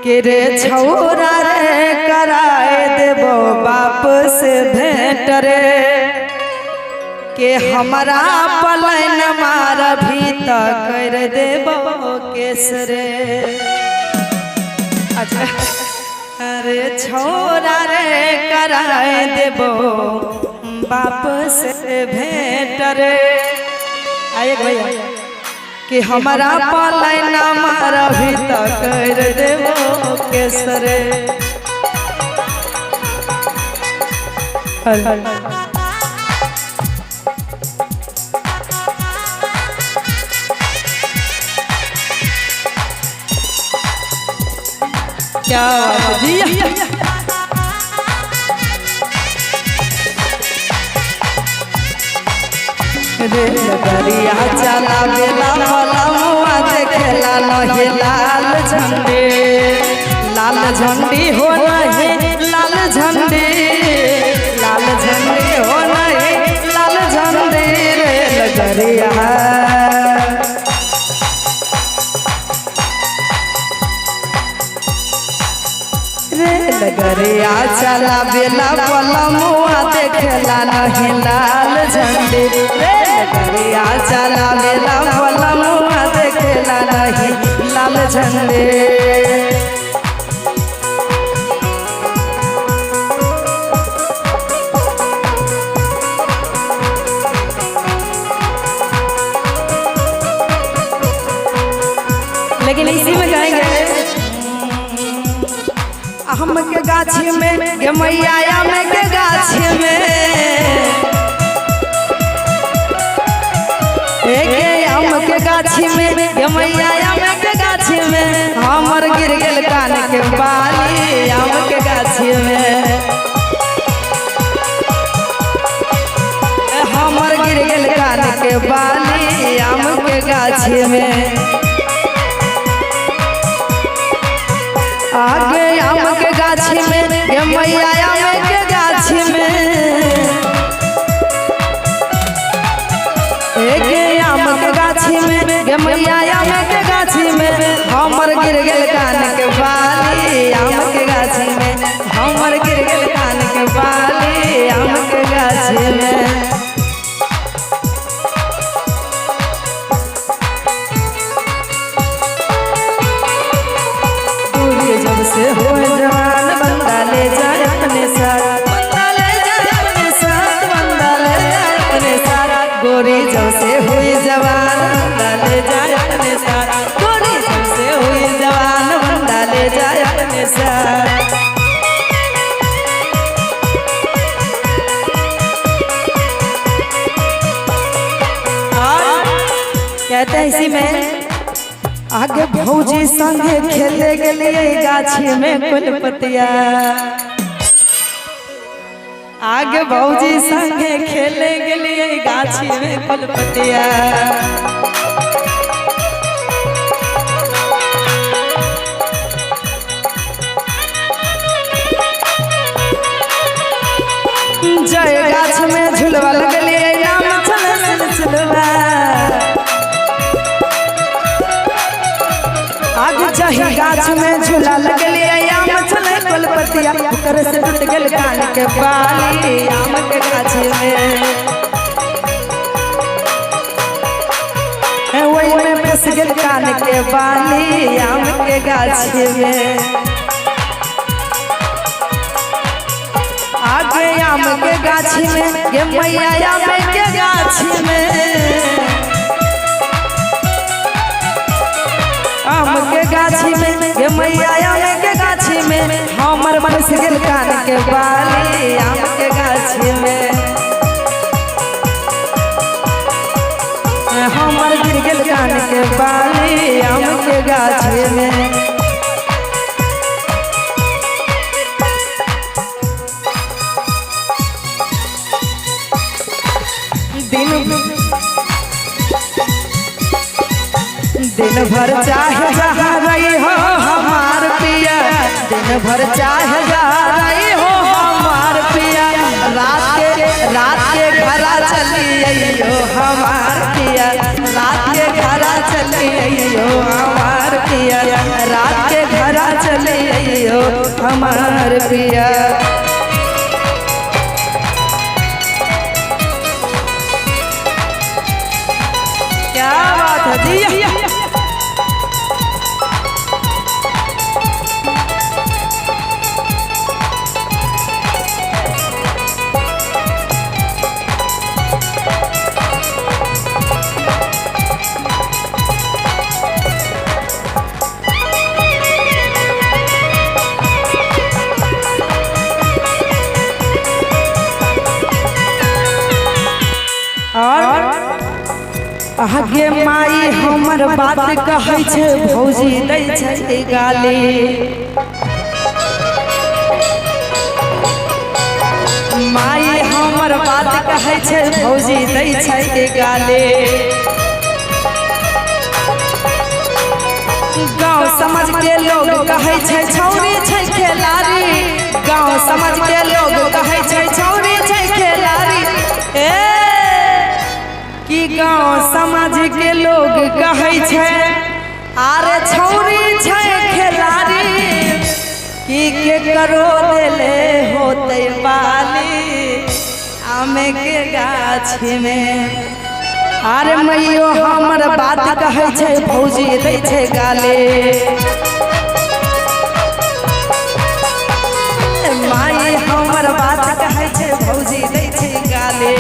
के रे छौरा रे कराए देबो बाप से भेंट रे के हमारा पलन मार भी तो कर देबो केस रे। अच्छा अरे छौरा रे कराए देबो बाप से भेंट रे। आइए भैया कि हमारा पलन मार भी तो कर देबो केस रे। क्या जी रे लगरिया चला बेला फलमुआ देखेला नहे लाल झंडे लाल झंडी हो नहे लाल झंडी लाल झंडी हो नहे लाल झंडी रे लगरिया लगरिया चला बेला पलमुआ देखेला नहीं लाल झंडे रे लगरिया चला बेला पलमुआ देखेला नहीं लाल झंडे। लेकिन इसी में गाएंगे हम के गाछी में ये मैया में के गाछी में एक हम के गाछी में ये मैया में के गाछी में हमर गिर गेल कान के बाली आम के गाछी में हमर गिर गेल कान के बाली आम के गाछी में। आगे आम के गाछी में ये मैया आम के गाछी में एक आम के गाछी में ये मैया आम के गाछी में हमर गिर गेल कान के बाली आम के गाछी में हमर गिर गेल कान के बाली आम के गाछी में। जब से हो जवान बंदा ले जाए अपने साथ बंदा ले जाए अपने साथ बंदा ले जाए अपने साथ गोरी जब से हुई जवान बंदा ले जाए अपने साथ गोरी जब से हुई जवान बंदा ले जाए अपने साथ। कहते हैं इसी में आगे भौजी संगे खेले गलिए गाछी में कुलपतिया आगे भौजी संगे खेले गलिए गाछी में कुलपतिया जय गाछ में झुलवा लगलिए आम चल चलवा आग जही गाछ में झूला लगलिए आम चले कुलपतिया कर से टूट गेल कान के बाली आम के गाछ में वही में फंस गेल कान के बाली आम के गाछ में। आगे आम के गाछ में ये मैया आम के गाछ में आम के गाछी में ये मैया आम के गाछी में हमर मन से गेल कान के बाली आम के गाछी में हमर गिर गेल कान के बाली आम के गाछी में। दिन भर चाहे जहाँ रही हो हमार पिया दिन भर चाहे जहाँ रही हो हमार पिया रात के घरा चली अइयो हमार पिया रात के घरा चली अइयो हमार पिया रात के घरा चली हमार पिया। क्या बात है जी। आगे माई हमर बात कहै छै भौजी दै छै गाली। माई हमर बात कहै छै भौजी दै छै गाली। गाँव समाज के लोग कहै छै छौरी छै खेलाड़ी। गाँव समाज के लोग कहै छै छौरी छै खेलाड़ी। कि गाँव समाज के लोग कहै छै आरे छौरी छै खेलाड़ी। कि केकरो देले होते बाली आमे के गाछी में। आरे मैयो हमर बात कहै छै भौजी दै छै गाली। माई हमर बात कहै छै भौजी दै छै गाली।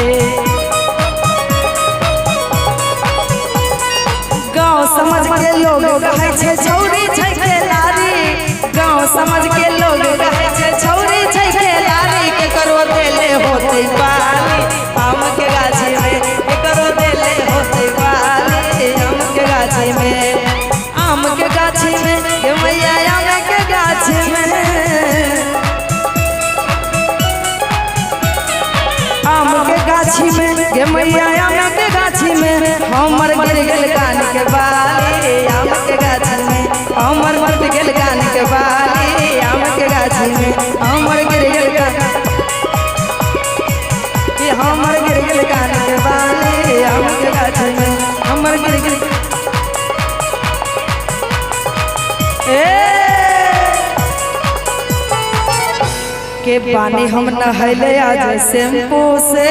गाँव समाज के लोग कहै छै छौरी छै खेलाड़ी। गाँव समाज के लोग कहै छै छौरी छै खेलाड़ी। केकरो देले होते बाली आम के गाछी में। केकरो देले होते बाली आम के गाछी में। आम के गाछी में के मैया आम के गाछी में। आम के गाछी में के मैया आम के गाछी में। हमर गिर गेल कान के बाली आम के गाछी में। हमर मर गेल कान के बाली आम के गाछी में। हमर गिर गेल कान हमर गिर गेल कान के बाली आम के गाछी में। हमर गिर गेल के पानी हम नहले आज शैम्पू से।